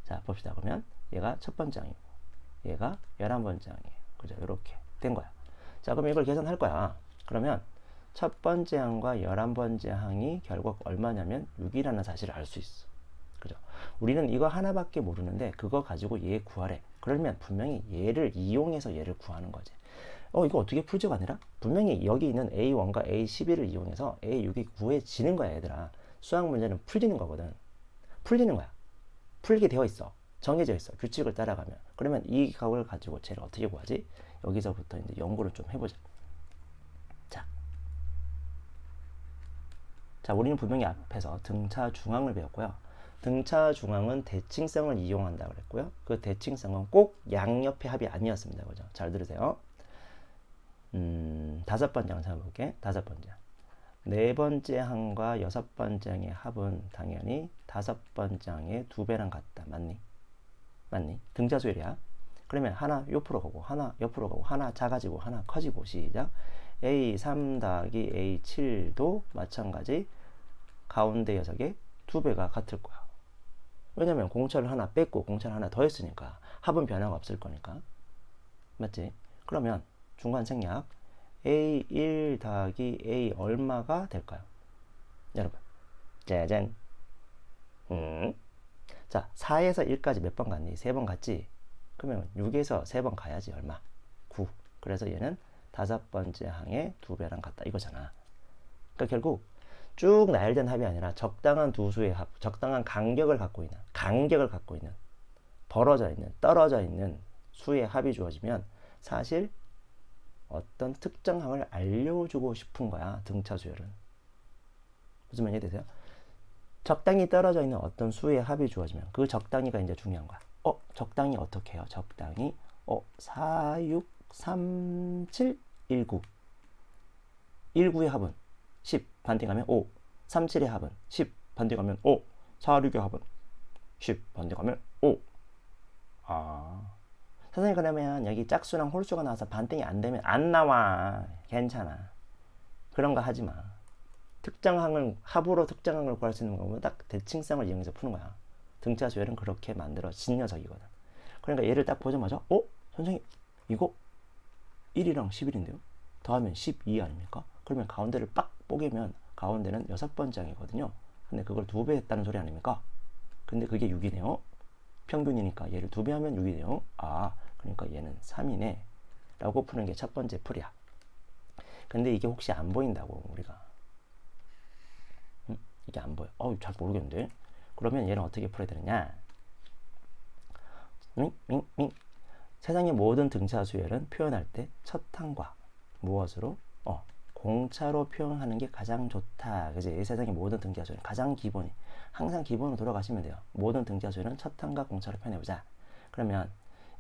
자, 봅시다. 그러면 얘가 첫 번째 항이고 얘가 11번째 항이에요. 그죠? 이렇게 된 거야. 자, 그럼 이걸 계산할 거야. 그러면 첫 번째 항과 11번째 항이 결국 얼마냐면 6이라는 사실을 알 수 있어. 그죠? 우리는 이거 하나밖에 모르는데 그거 가지고 얘 구하래. 그러면 분명히 얘를 이용해서 얘를 구하는 거지. 이거 어떻게 풀지가 아니라 분명히 여기 있는 A1과 A11을 이용해서 A6이 구해지는 거야, 얘들아. 수학 문제는 풀리는 거거든. 풀리는 거야. 풀게 되어 있어. 정해져 있어. 규칙을 따라가면. 그러면 이 값을 가지고 쟤를 어떻게 구하지? 여기서부터 이제 연구를 좀 해보자. 자, 우리는 분명히 앞에서 등차 중앙을 배웠고요. 등차 중앙은 대칭성을 이용한다 그랬고요. 그 대칭성은 꼭 양옆의 합이 아니었습니다. 그죠? 잘 들으세요. 5번째 항 찾아볼게. 5번째. 4번째 항과 6번째 항의 합은 당연히 5번째 항의 2배랑 같다. 맞니? 맞니? 등차 수열이야. 그러면 하나 옆으로 가고 하나 옆으로 가고 하나 작아지고 하나 커지고 시작. A3 더하기 A7도 마찬가지 가운데 녀석의 2배가 같을 거야. 왜냐면 공차를 하나 뺐고 공차를 하나 더했으니까 합은 변화가 없을 거니까. 맞지? 그러면 중간 생략 A1 더하기 A 얼마가 될까요? 여러분 짜잔. 자, 4에서 1까지 몇 번 갔니? 3번 갔지? 그러면 6에서 3번 가야지 얼마? 9. 그래서 얘는 5번째 항의 2배랑 같다 이거잖아. 그러니까 결국 쭉 나열된 합이 아니라 적당한 두 수의 합, 적당한 간격을 갖고 있는 벌어져 있는, 떨어져 있는 수의 합이 주어지면 사실 어떤 특정 항을 알려주고 싶은 거야. 등차 수열은. 무슨 말인지 되세요? 적당히 떨어져 있는 어떤 수의 합이 주어지면 그 적당히가 이제 중요한 거야. 적당히 어떻게 해요? 적당히 4, 6, 3, 7, 1, 9. 1, 9의 합은 10, 반대가면 5. 3, 7의 합은 10, 반대가면 5. 4, 6의 합은 10, 반대가면 5. 선생님 그러면 여기 짝수랑 홀수가 나와서 반등이 안 되면 안 나와. 괜찮아. 그런 거 하지 마. 합으로 특정항을 구할 수 있는 거면 딱 대칭성을 이용해서 푸는 거야. 등차 수열은 그렇게 만들어진 녀석이거든. 그러니까 얘를 딱 보자마자 선생님 이거 1이랑 11인데요? 더하면 12 아닙니까? 그러면 가운데를 빡 뽀개면 가운데는 6번째 항이거든요. 근데 그걸 2배 했다는 소리 아닙니까? 근데 그게 6이네요. 평균이니까 얘를 2배 하면 6이네요. 그러니까 얘는 3이네 라고 푸는 게 첫 번째 풀이야. 근데 이게 혹시 안 보인다고 우리가 이게 안 보여. 잘 모르겠는데. 그러면 얘는 어떻게 풀어야 되느냐? 세상의 모든 등차 수열은 표현할 때 첫 항과 무엇으로? 공차로 표현하는 게 가장 좋다. 그지? 세상의 모든 등차 수열은 가장 기본이. 항상 기본으로 돌아가시면 돼요. 모든 등차 수열은 첫 항과 공차로 표현해보자. 그러면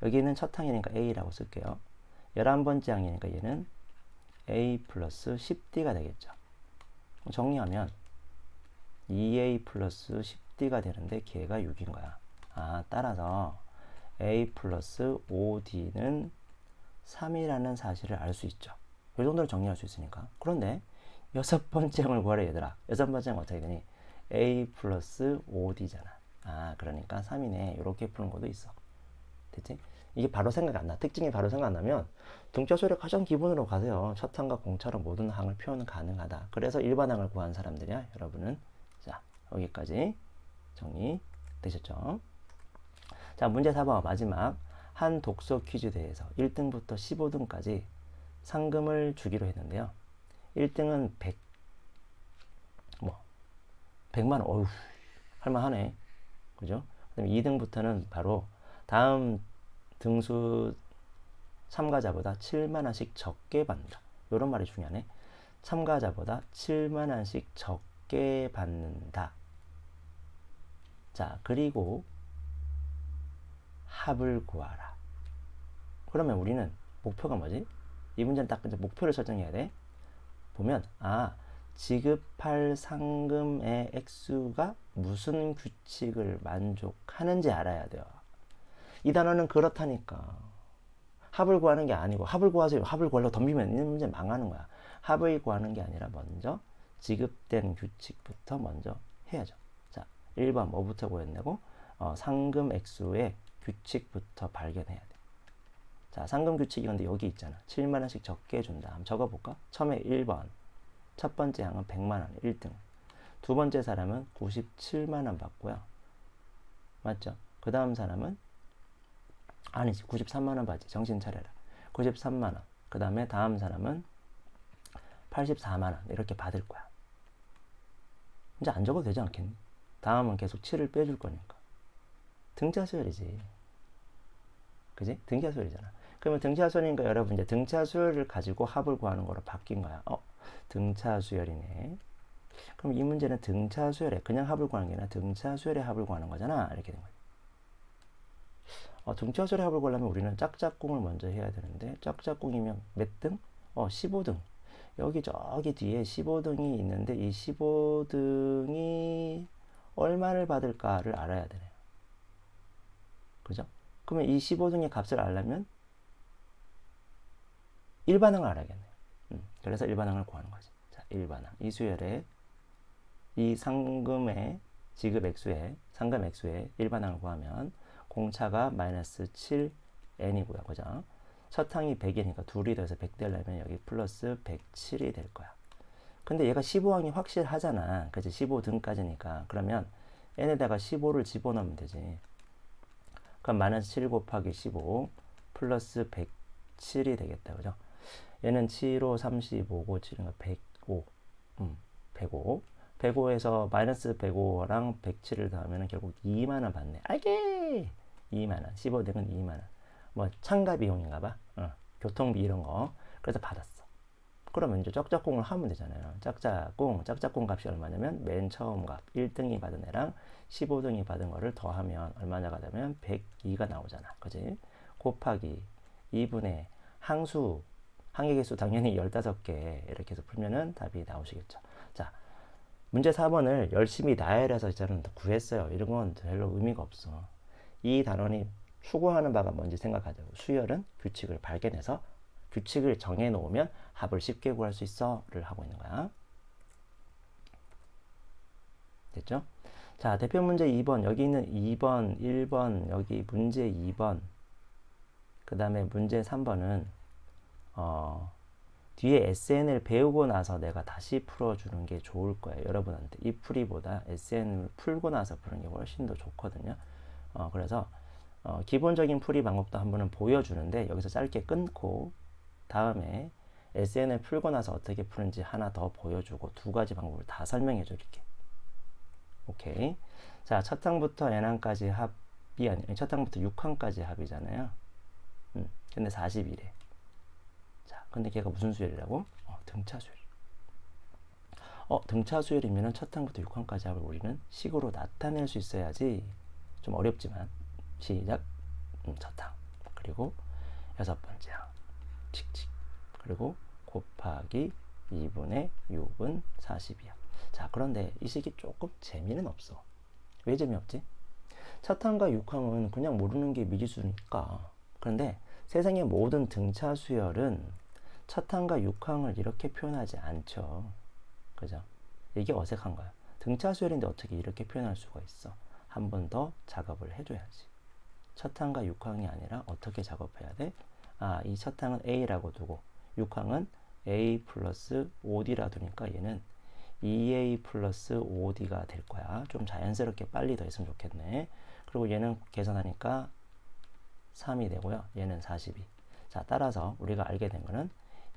여기는 첫 항이니까 A라고 쓸게요. 11번째 항이니까 얘는 A 플러스 10D가 되겠죠. 정리하면 2A 플러스 10D가 되는데 걔가 6인 거야. 따라서 A 플러스 5D는 3이라는 사실을 알 수 있죠. 이 정도로 정리할 수 있으니까. 그런데 6번째 항을 구하래 얘들아. 6번째 항은 어떻게 되니? A 플러스 5D잖아. 그러니까 3이네. 이렇게 푸는 것도 있어. 됐지? 이게 바로 생각 안 나. 특징이 바로 생각 안 나면 등차 수열의 가장 기본으로 가세요. 첫 항과 공차로 모든 항을 표현 가능하다. 그래서 일반 항을 구한 사람들이야. 여러분은. 자, 여기까지 정리되셨죠? 자, 문제 4번 마지막. 한 독서 퀴즈 대회에서 1등부터 15등까지 상금을 주기로 했는데요. 1등은 100만 원. 할만하네. 그죠? 그다음에 2등부터는 바로 다음 등수 참가자보다 7만 원씩 적게 받는다. 이런 말이 중요하네. 참가자보다 7만 원씩 적게 받는다. 자, 그리고 합을 구하라. 그러면 우리는 목표가 뭐지? 이 문제는 딱 이제 목표를 설정해야 돼. 보면 지급할 상금의 액수가 무슨 규칙을 만족하는지 알아야 돼요. 이 단어는 그렇다니까. 합을 구하는 게 아니고 합을 구하세요. 합을 구하려고 덤비면 이 문제 망하는 거야. 합을 구하는 게 아니라 먼저 지급된 규칙부터 먼저 해야죠. 자, 1번 뭐부터 구했냐고? 상금 액수의 규칙부터 발견해야 돼. 자, 상금 규칙이 근데 여기 있잖아. 7만 원씩 적게 준다. 한번 적어볼까? 처음에 1번. 첫 번째 항은 100만 원, 1등. 두 번째 사람은 97만 원 받고요. 맞죠? 그 다음 사람은 아니지, 93만 원 받지. 정신 차려라. 93만 원. 그 다음에 다음 사람은 84만 원 이렇게 받을 거야. 이제 안 적어도 되지 않겠니? 다음은 계속 7을 빼줄 거니까. 등차 수열이지. 그지? 등차 수열이잖아. 그러면 등차 수열이니까 여러분 이제 등차 수열을 가지고 합을 구하는 거로 바뀐 거야. 등차 수열이네. 그럼 이 문제는 등차 수열에 그냥 합을 구하는 게 아니라 등차 수열의 합을 구하는 거잖아. 이렇게 된 거야. 등차 수열의 합을 구하려면 우리는 짝짝꿍을 먼저 해야 되는데 짝짝꿍이면 몇 등? 15등. 여기 저기 뒤에 15등이 있는데 이 15등이 얼마를 받을까를 알아야 되네요. 그죠? 그러면 이 15등의 값을 알려면 일반항을 알아야겠네요. 그래서 일반항을 구하는 거지. 자, 일반항. 이 수열에 이 상금의 지급 액수에 상금 액수에 일반항을 구하면 공차가 마이너스 7n이고요. 그죠? 첫 항이 100이니까 둘이 더해서 100 되려면 여기 플러스 107이 될 거야. 근데 얘가 15항이 확실하잖아. 그치? 15등까지니까. 그러면 n에다가 15를 집어넣으면 되지. 그럼 마이너스 7 곱하기 15 플러스 107이 되겠다. 그죠? 얘는 7호 35고 7인가 105. 105. 105에서 마이너스 105랑 107을 더하면 결국 2만원 받네. 알게! 2만원. 15등은 2만원. 뭐 참가 비용인가 봐. 교통비 이런 거. 그래서 받았어. 그러면 이제 짝짝꿍을 하면 되잖아요. 짝짝꿍 값이 얼마냐면 맨 처음 값 1등이 받은 애랑 15등이 받은 거를 더하면 얼마냐가 되면 102가 나오잖아. 그지? 곱하기 2분의 항수, 항의 개수 당연히 15개 이렇게 해서 풀면은 답이 나오시겠죠. 자, 문제 4번을 열심히 나열해서 저는 구했어요. 이런 건 별로 의미가 없어. 이 단원이 추구하는 바가 뭔지 생각하죠. 수열은 규칙을 발견해서 규칙을 정해놓으면 합을 쉽게 구할 수 있어를 하고 있는 거야. 됐죠? 자, 대표 문제 2번. 여기 있는 2번, 1번, 여기 문제 2번, 그 다음에 문제 3번은 뒤에 SN을 배우고 나서 내가 다시 풀어주는 게 좋을 거예요. 여러분한테 이 풀이보다 SN을 풀고 나서 푸는 게 훨씬 더 좋거든요. 그래서 기본적인 풀이 방법도 한번은 보여주는데 여기서 짧게 끊고 다음에 SN을 풀고 나서 어떻게 푸는지 하나 더 보여주고 두 가지 방법을 다 설명해 줄게. 오케이. 자, 첫 항부터 n항까지 합이 아니, 첫 항부터 6항까지 합이잖아요. 근데 40이래. 자, 근데 걔가 무슨 수열이라고? 등차 수열. 등차 수열이면은 첫 항부터 6항까지 합을 우리는 식으로 나타낼 수 있어야지. 좀 어렵지만 시작. 첫 항. 그리고 여섯 번째 항. 칙칙. 그리고 곱하기 2분의 6은 40이야. 자, 그런데 이 식이 조금 재미는 없어. 왜 재미없지? 첫 항과 6항은 그냥 모르는 게 미지수니까. 그런데 세상의 모든 등차 수열은 첫 항과 6항을 이렇게 표현하지 않죠. 그죠? 이게 어색한 거야. 등차 수열인데 어떻게 이렇게 표현할 수가 있어? 한 번 더 작업을 해줘야지. 첫 항과 6항이 아니라 어떻게 작업해야 돼? 이 첫 항은 A라고 두고 6항은 A 플러스 5D라 두니까 얘는 2A 플러스 5D가 될 거야. 좀 자연스럽게 빨리 더했으면 좋겠네. 그리고 얘는 계산하니까 3이 되고요. 얘는 42. 자, 따라서 우리가 알게 된 거는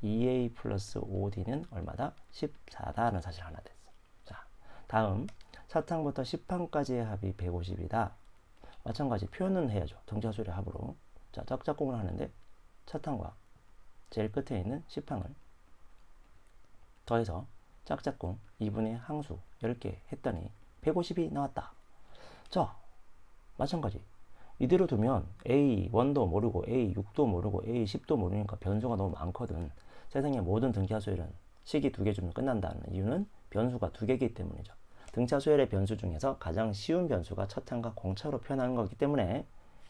2A 플러스 5D는 얼마다? 14다는 사실 하나 됐어. 자, 다음 첫 항부터 10항까지의 합이 150이다. 마찬가지 표현은 해야죠. 등차수열의 합으로. 자, 짝짝꿍을 하는데 첫 항과 제일 끝에 있는 10항을 더해서 짝짝꿍 2분의 항수 10개 했더니 150이 나왔다. 자, 마찬가지. 이대로 두면 A1도 모르고 A6도 모르고 A10도 모르니까 변수가 너무 많거든. 세상의 모든 등차수열은 식이 2개 주면 끝난다는 이유는 변수가 2개이기 때문이죠. 등차수열의 변수 중에서 가장 쉬운 변수가 첫 항과 공차로 표현하는 거기 때문에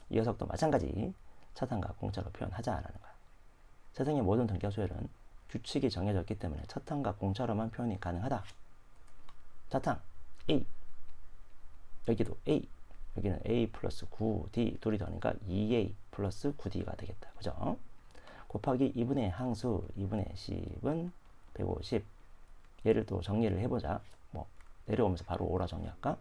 이 녀석도 마찬가지 첫 항과 공차로 표현하자라는 거야. 세상의 모든 등차수열은 규칙이 정해졌기 때문에 첫 항과 공차로만 표현이 가능하다. 첫 항 A, 여기도 A, 여기는 A 플러스 9D 둘이 더하니까 2A 플러스 9D가 되겠다. 그죠? 곱하기 2분의 항수 2분의 10은 150. 얘를 또 정리를 해보자. 뭐 내려오면서 바로 5라 정리할까?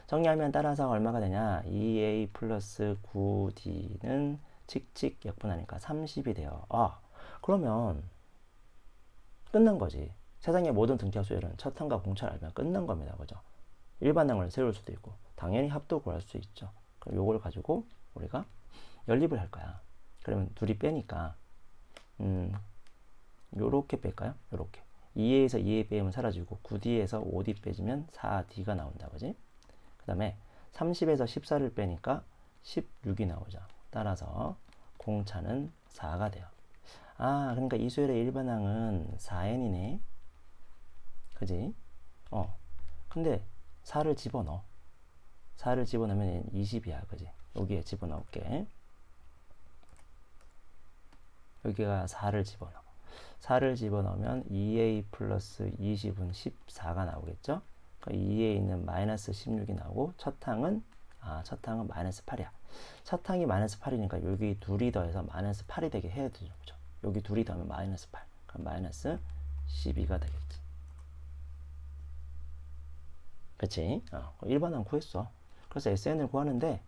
정리하면 따라서 얼마가 되냐? 2A 플러스 9D는 칙칙 역분하니까 30이 돼요. 그러면 끝난 거지. 세상의 모든 등차수열은 첫 항과 공차를 알면 끝난 겁니다. 그죠? 일반항을 세울 수도 있고 당연히 합도 구할 수 있죠. 그럼 요걸 가지고 우리가 연립을 할 거야. 그러면 둘이 빼니까 요렇게 뺄까요? 요렇게 2A에서 2A 빼면 사라지고 9D에서 5D 빼지면 4D가 나온다. 그지? 그 다음에 30에서 14를 빼니까 16이 나오죠. 따라서 공차는 4가 돼요. 그러니까 이 수열의 일반항은 4n이네. 그지? 근데 4를 집어넣어. 4를 집어넣으면 20이야. 그지? 여기에 집어넣을게. 여기가 4를 집어넣어. 4를 집어넣으면 2A 플러스 20은 14가 나오겠죠? 그러니까 2에 있는 마이너스 16이 나오고 첫 항은 마이너스 8이야. 첫 항이 마이너스 8이니까 여기 둘이 더해서 마이너스 8이 되게 해야 되죠. 그죠? 여기 둘이 더하면 마이너스 8. 그럼 마이너스 12가 되겠지. 그치? 일반항 구했어. 그래서 SN을 구하는데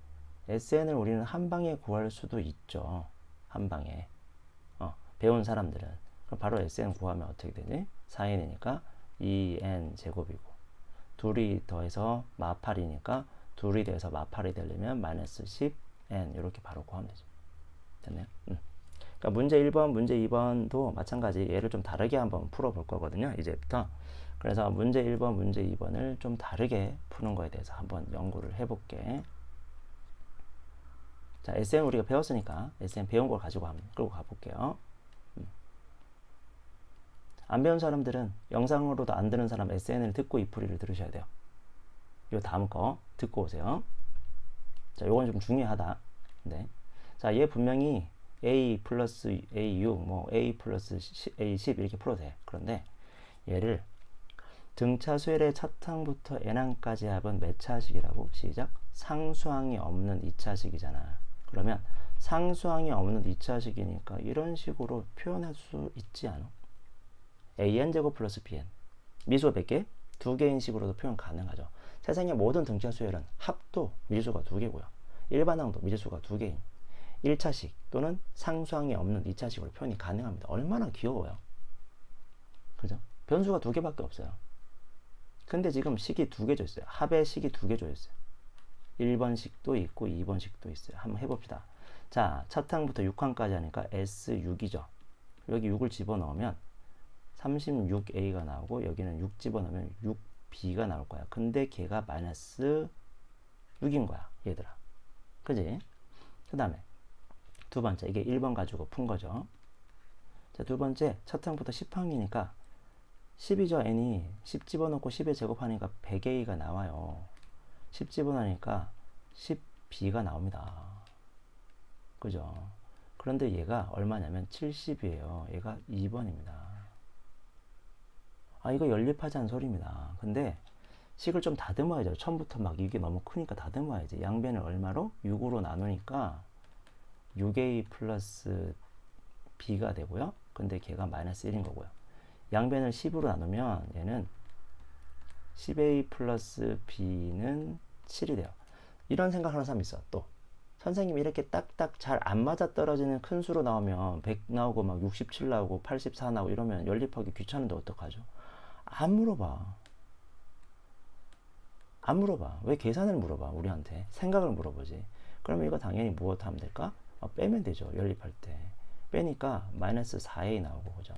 SN을 우리는 한 방에 구할 수도 있죠. 한 방에. 배운 사람들은. 그럼 바로 SN 구하면 어떻게 되지? 4n이니까 2n 제곱이고, 둘이 더해서 마8이니까 둘이 더해서 마8이 되려면 마이너스 10n 이렇게 바로 구하면 되죠. 됐나요? 그러니까 문제 1번, 문제 2번도 마찬가지 얘를 좀 다르게 한번 풀어볼 거거든요. 이제부터. 그래서 문제 1번, 문제 2번을 좀 다르게 푸는 거에 대해서 한번 연구를 해볼게. 자, SN 우리가 배웠으니까 SN 배운 걸 가지고 한번 끌고 가볼게요. 안 배운 사람들은 영상으로도 안 듣는 사람 SN을 듣고 이 풀이를 들으셔야 돼요. 요 다음 거 듣고 오세요. 자, 요건 좀 중요하다. 네. 자, 얘 분명히 A 플러스 A6, 뭐 A 플러스 A10 이렇게 풀어도 돼. 그런데 얘를 등차 수열의 차항부터 n항까지 합은 몇 차식이라고? 시작. 상수항이 없는 2차식이잖아. 그러면 상수항이 없는 2차식이니까 이런 식으로 표현할 수 있지 않아? an제곱 플러스 bn. 미수가 몇 개? 2개인 식으로도 표현 가능하죠. 세상의 모든 등차 수열은 합도 미수가 2개고요. 일반항도 미수가 2개인 1차식 또는 상수항이 없는 2차식으로 표현이 가능합니다. 얼마나 귀여워요. 그죠? 변수가 2개밖에 없어요. 근데 지금 식이 2개 줘 있어요. 합의 식이 2개 줘 있어요. 1번식도 있고 2번식도 있어요. 한번 해봅시다. 자, 첫 항부터 6항까지 하니까 S6이죠. 여기 6을 집어넣으면 36A가 나오고 여기는 6 집어넣으면 6B가 나올 거야. 근데 걔가 마이너스 6인 거야. 얘들아. 그지? 그 다음에 두 번째, 이게 1번 가지고 푼 거죠. 자, 두 번째, 첫 항부터 10항이니까 10이죠. n이 10 집어넣고 10에 제곱하니까 100a가 나와요. 10 집어넣으니까 10b가 나옵니다. 그죠? 그런데 얘가 얼마냐면 70이에요. 얘가 2번입니다. 아, 이거 연립하자는 소리입니다. 근데 식을 좀 다듬어야죠. 처음부터 막 이게 너무 크니까 다듬어야지. 양변을 얼마로? 6으로 나누니까 6a 플러스 b가 되고요. 근데 걔가 마이너스 1인 거고요. 양변을 10으로 나누면 얘는 10a 플러스 b는 7이 돼요. 이런 생각하는 사람 있어. 또 선생님이 이렇게 딱딱 잘 안 맞아 떨어지는 큰 수로 나오면 100 나오고 막 67 나오고 84 나오고 이러면 연립하기 귀찮은데 어떡하죠? 안 물어봐. 안 물어봐. 왜 계산을 물어봐? 우리한테 생각을 물어보지. 그러면 이거 당연히 무엇 하면 될까? 빼면 되죠. 연립할 때 빼니까 마이너스 4a 나오고, 그죠?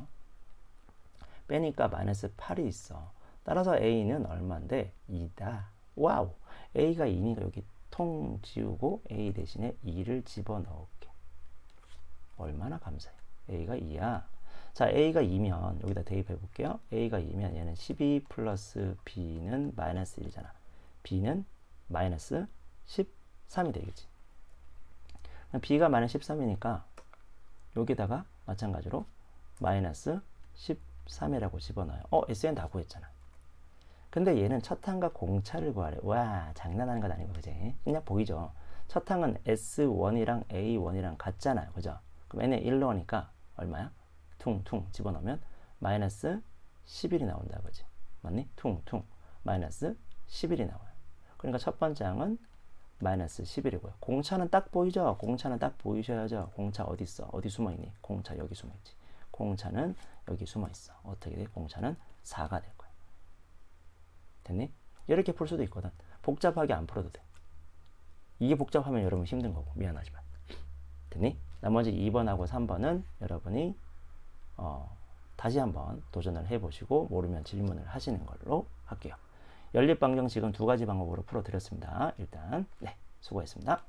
빼니까 마이너스 8이 있어. 따라서 a는 얼마인데? 2다. 와우. a가 2니까 여기 통 지우고 a 대신에 2를 집어넣을게. 얼마나 감사해. a가 2야. 자, a가 2면 여기다 대입해 볼게요. a가 2면 얘는 12 플러스 b는 마이너스 1이잖아. b는 마이너스 13이 되겠지. b가 마이너스 13이니까 여기다가 마찬가지로 마이너스 13이라고 집어넣어요. SN 다 구했잖아. 근데 얘는 첫 항과 공차를 구하래. 와, 장난하는 건 아니고, 그지? 그냥 보이죠? 첫 항은 S1이랑 A1이랑 같잖아요. 그죠? 그럼 n에 1 넣으니까 얼마야? 퉁퉁 집어넣으면 마이너스 11이 나온다. 그지? 맞니? 퉁퉁 마이너스 11이 나와요. 그러니까 첫 번째 항은 마이너스 11이고요. 공차는 딱 보이죠? 공차는 딱 보이셔야죠. 공차 어디 있어? 어디 숨어 있니? 공차 여기 숨어 있지. 공차는 여기 숨어 있어. 어떻게 돼? 공차는 4가 될 거야. 됐니? 이렇게 풀 수도 있거든. 복잡하게 안 풀어도 돼. 이게 복잡하면 여러분 힘든 거고, 미안하지만. 됐니? 나머지 2번하고 3번은 여러분이 다시 한번 도전을 해보시고 모르면 질문을 하시는 걸로 할게요. 연립 방정식은 두 가지 방법으로 풀어드렸습니다. 일단 네, 수고했습니다.